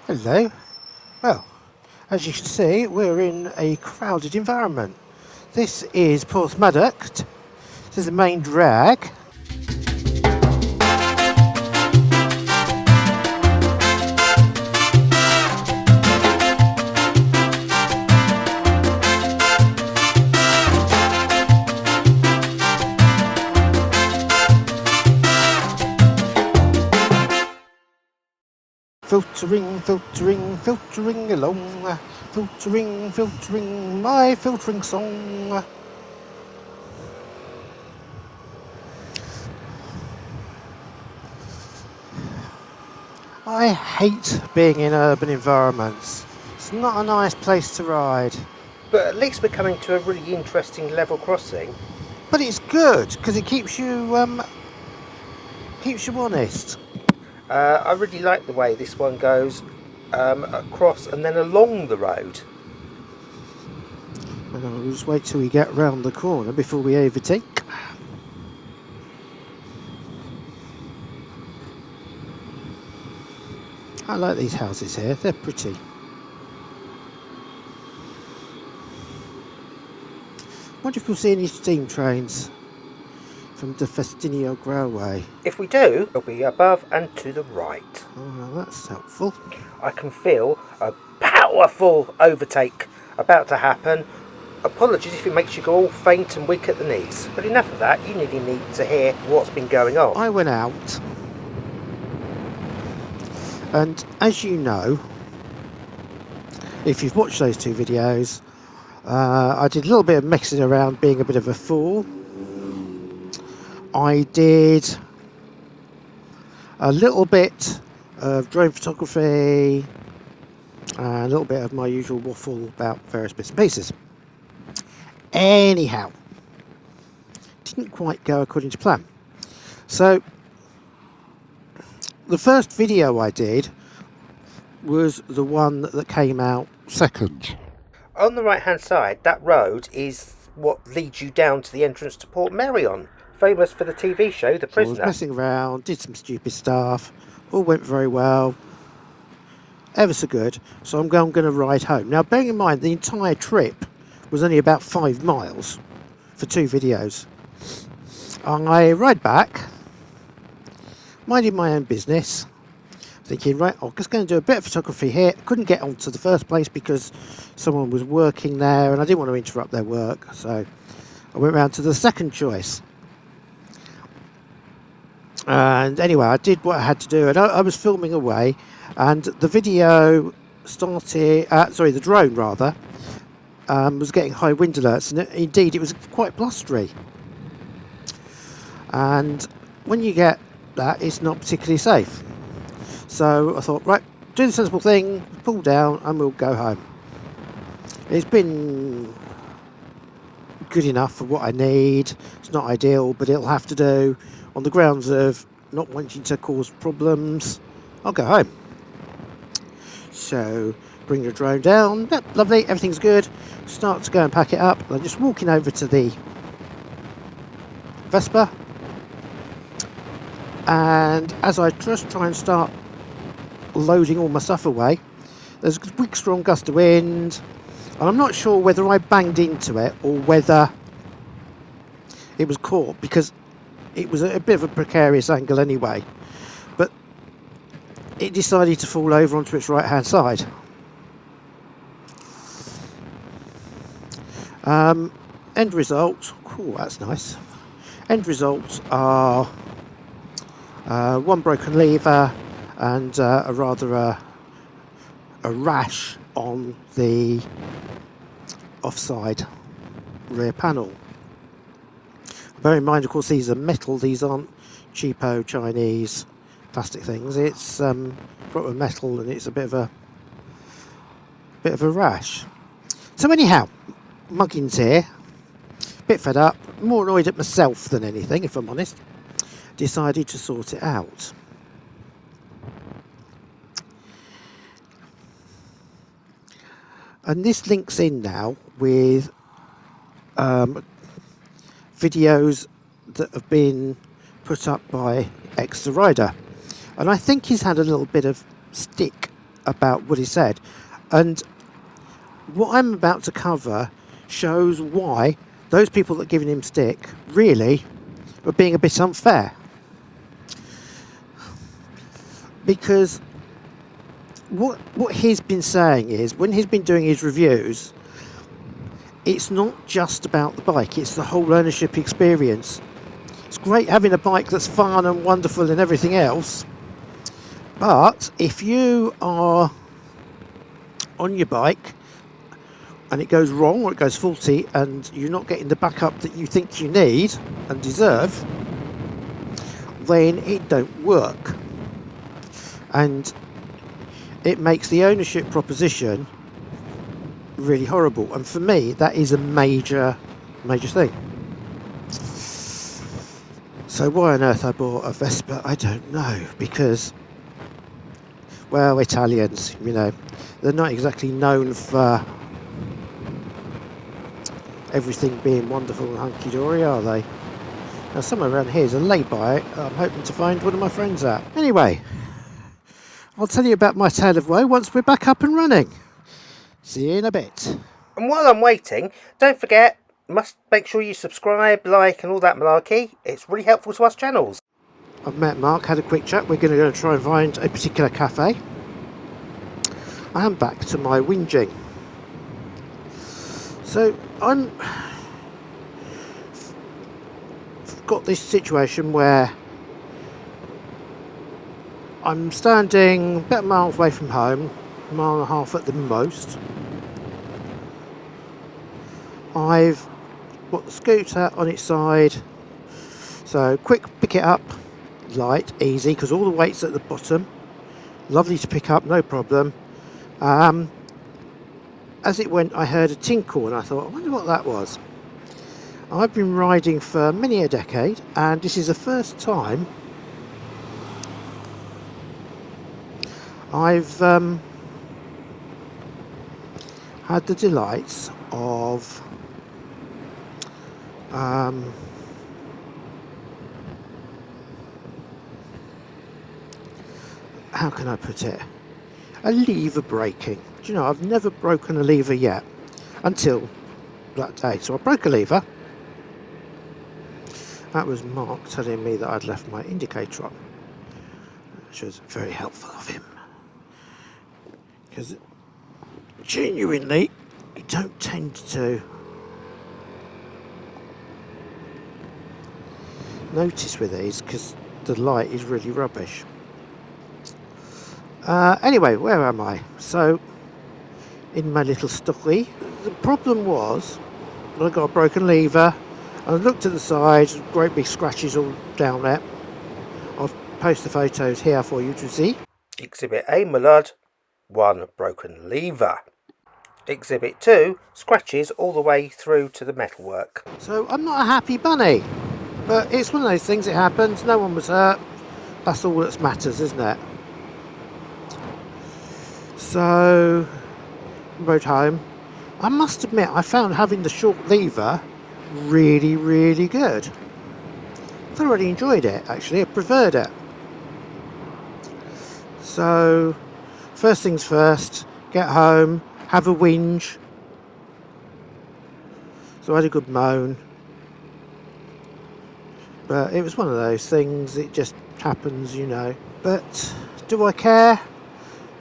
Hello. Well, as you can see, we're in a crowded environment. This is Portsmouth. This is the main drag. Filtering, filtering, filtering along. Filtering, filtering, my filtering song. I hate being in urban environments. It's not a nice place to ride. But at least we're coming to a really interesting level crossing. But it's good because it keeps you honest. I really like the way this one goes across and then along the road. And we'll just wait till we get round the corner before we overtake. I like these houses here, they're pretty. Wonder if we'll see any steam trains from the Festinio Railway. If we do, it'll be above and to the right. Oh, well, that's helpful. I can feel a powerful overtake about to happen. Apologies if it makes you go all faint and weak at the knees. But enough of that, you really need to hear what's been going on. I went out, and as you know, if you've watched those two videos, I did a little bit of messing around being a bit of a fool. I did a little bit of drone photography and a little bit of my usual waffle about various bits and pieces. Anyhow, didn't quite go according to plan. So the first video I did was the one that came out second. On the right hand side, that road is what leads you down to the entrance to Port Merion, famous for the TV show The Prisoner. So I was messing around, did some stupid stuff, all went very well, ever so good. So I'm going to ride home. Now, bearing in mind the entire trip was only about 5 miles for 2 videos. I ride back, minding my own business, thinking, right, I'm just going to do a bit of photography here. Couldn't get onto the first place because someone was working there and I didn't want to interrupt their work. So I went round to the second choice. And anyway, I did what I had to do, and I was filming away, and the video started, the drone rather, was getting high wind alerts, and indeed it was quite blustery. And when you get that, it's not particularly safe. So I thought, right, do the sensible thing, pull down, and we'll go home. It's been good enough for what I need. It's not ideal, but it'll have to do. On the grounds of not wanting to cause problems, I'll go home. So bring the drone down. Yep, lovely, everything's good. Start to go and pack it up. I'm just walking over to the Vespa, and as I just try and start loading all my stuff away, there's a big strong gust of wind, and I'm not sure whether I banged into it or whether it was caught, because it was a bit of a precarious angle anyway, but it decided to fall over onto its right hand side. End result, oh, that's nice. End results are one broken lever and a rash on the offside rear panel. Bear in mind, of course, these are metal. These aren't cheapo Chinese plastic things. It's proper metal, and it's a bit of a rash. So anyhow, Muggins here, bit fed up, more annoyed at myself than anything, if I'm honest. Decided to sort it out. And this links in now with videos that have been put up by Exeter rider, and I think he's had a little bit of stick about what he said. And what I'm about to cover shows why those people that are giving him stick really are being a bit unfair. Because what he's been saying is, when he's been doing his reviews, it's not just about the bike, it's the whole ownership experience. It's great having a bike that's fun and wonderful and everything else, but if you are on your bike and it goes wrong or it goes faulty and you're not getting the backup that you think you need and deserve, then it don't work. And it makes the ownership proposition really horrible. And for me, that is a major thing. So why on earth I bought a Vespa, I don't know. Because, well, Italians, you know, they're not exactly known for everything being wonderful and hunky-dory, are they? Now, somewhere around here is a lay-by. I'm hoping to find one of my friends at. Anyway, I'll tell you about my tale of woe once we're back up and running. See you in a bit. And while I'm waiting, don't forget, must make sure you subscribe, like and all that malarkey. It's really helpful to us channels. I've met Mark, had a quick chat. We're going to go and try and find a particular cafe. I am back to my whinging. So I've got this situation where I'm standing about a mile away from home, a mile and a half at the most. I've got the scooter on its side, so quick pick it up, light, easy, because all the weight's at the bottom. Lovely to pick up, no problem. As it went, I heard a tinkle and I thought, I wonder what that was. I've been riding for many a decade, and this is the first time I've had the delights of how can I put it? A lever braking. Do you know, I've never broken a lever yet until that day. So I broke a lever. That was Mark telling me that I'd left my indicator on, which was very helpful of him. Because genuinely, you don't tend to notice with these because the light is really rubbish. Anyway, where am I? So, in my little story, the problem was that I got a broken lever. I looked at the side, great big scratches all down there. I'll post the photos here for you to see. Exhibit A, my lad, 1 broken lever. Exhibit 2, scratches all the way through to the metalwork. So I'm not a happy bunny, but it's one of those things, it happens, no one was hurt. That's all that matters, isn't it? So, rode home. I must admit, I found having the short lever really, really good. Thoroughly enjoyed it, actually. I preferred it. So, first things first, get home, have a whinge. So I had a good moan. But it was one of those things, it just happens, you know. But do I care?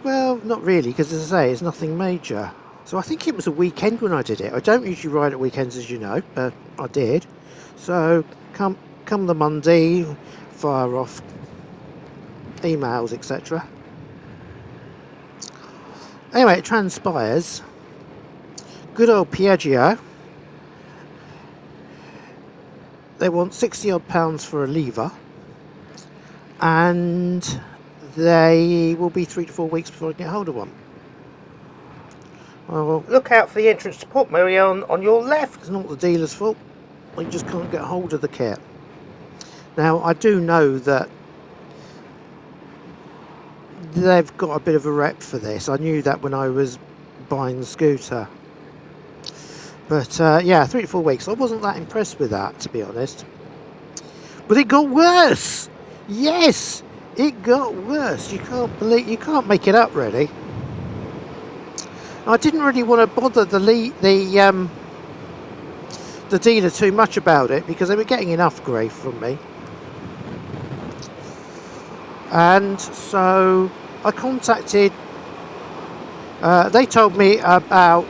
Well, not really, because as I say, it's nothing major. So I think it was a weekend when I did it. I don't usually ride at weekends, as you know, but I did. So come the Monday, fire off emails, etc. Anyway, it transpires. Good old Piaggio. They want 60 odd pounds for a lever, and they will be 3 to 4 weeks before I get hold of one. Well, Look out for the entrance to Port Merion on your left. it's not the dealer's fault. I just can't get hold of the kit. Now, I do know that they've got a bit of a rep for this. I knew that when I was buying the scooter. But yeah, 3 to 4 weeks. I wasn't that impressed with that, to be honest. But it got worse. Yes, it got worse. You can't make it up, really. I didn't really want to bother the dealer too much about it because they were getting enough grief from me. And so I contacted, they told me about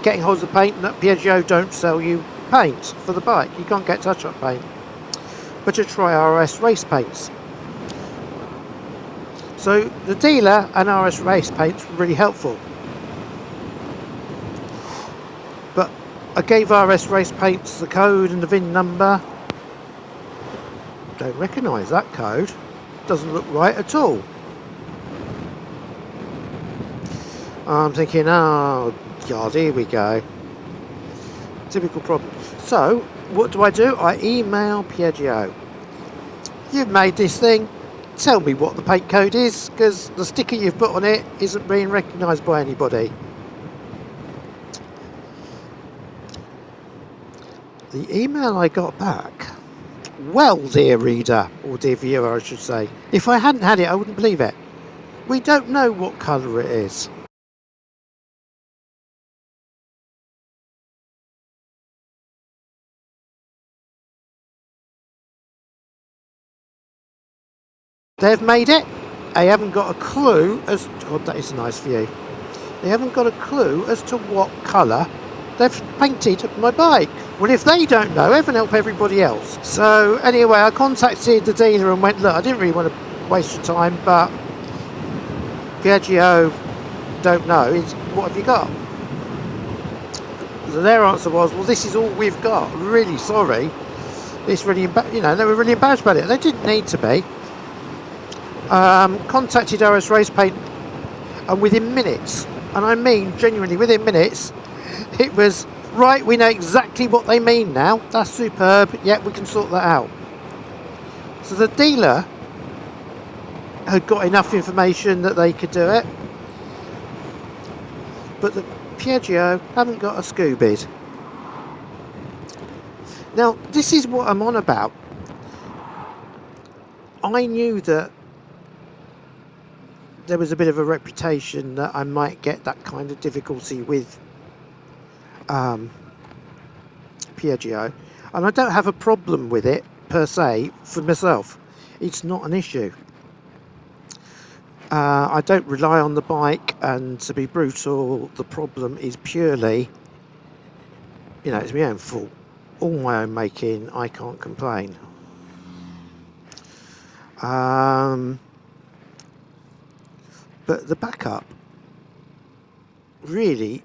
getting hold of the paint and that Piaggio don't sell you paint for the bike. You can't get touch-up paint. But to try RS race paints. So the dealer and RS race paints were really helpful. But I gave RS race paints the code and the VIN number. Don't recognise that code. Doesn't look right at all. I'm thinking, oh God, here we go. Typical problem. So, what do? I email Piaggio. You've made this thing. Tell me what the paint code is, because the sticker you've put on it isn't being recognised by anybody. The email I got back. Well, dear reader, or dear viewer, I should say. If I hadn't had it, I wouldn't believe it. We don't know what colour it is. They've made it. They haven't got a clue as... God, that is a nice view. They haven't got a clue as to what colour they've painted my bike. Well, if they don't know, heaven help everybody else. So, anyway, I contacted the dealer and went, look, I didn't really want to waste your time, but Piaggio don't know. What have you got? So their answer was, well, this is all we've got. Really sorry. It's really, they were really embarrassed about it. They didn't need to be. Contacted RS Race Paint, and within minutes, and I mean genuinely within minutes, it was, right, we know exactly what they mean now. That's superb. Yeah, we can sort that out. So the dealer had got enough information that they could do it, but the Piaggio haven't got a Scoobies. Now, this is what I'm on about. I knew that there was a bit of a reputation that I might get that kind of difficulty with Piaggio, and I don't have a problem with it per se for myself. It's not an issue. I don't rely on the bike, and to be brutal, the problem is purely, it's my own fault. All my own making, I can't complain. But the backup really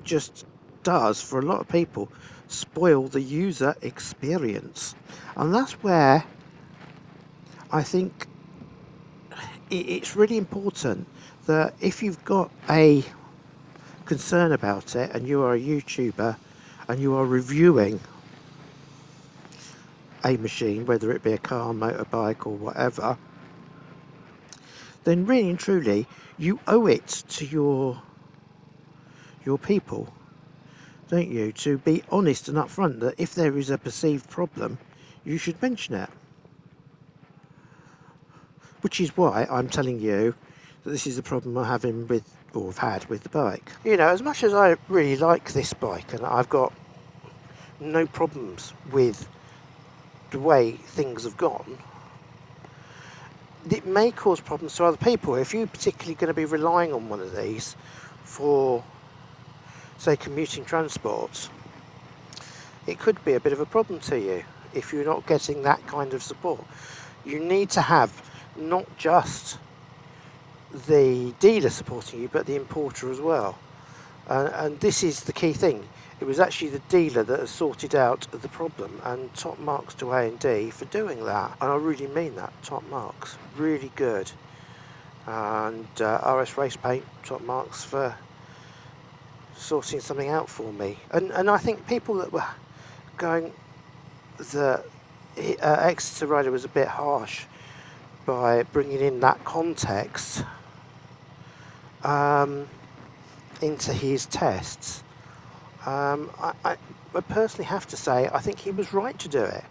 just does, for a lot of people, spoil the user experience. And that's where I think it's really important that if you've got a concern about it and you are a YouTuber and you are reviewing a machine, whether it be a car, motorbike or whatever, then really and truly you owe it to your people, don't you, to be honest and upfront that if there is a perceived problem, you should mention it. Which is why I'm telling you that this is the problem I'm having with, or have had with the bike. As much as I really like this bike and I've got no problems with the way things have gone, it may cause problems to other people. If you're particularly going to be relying on one of these for, say, commuting transport, it could be a bit of a problem to you if you're not getting that kind of support. You need to have not just the dealer supporting you, but the importer as well. And this is the key thing. It was actually the dealer that has sorted out the problem, and top marks to A&D for doing that. And I really mean that, top marks. Really good. And RS Race Paint, top marks for sorting something out for me. And I think people that were going, the Exeter rider was a bit harsh by bringing in that context into his tests. I personally have to say I think he was right to do it.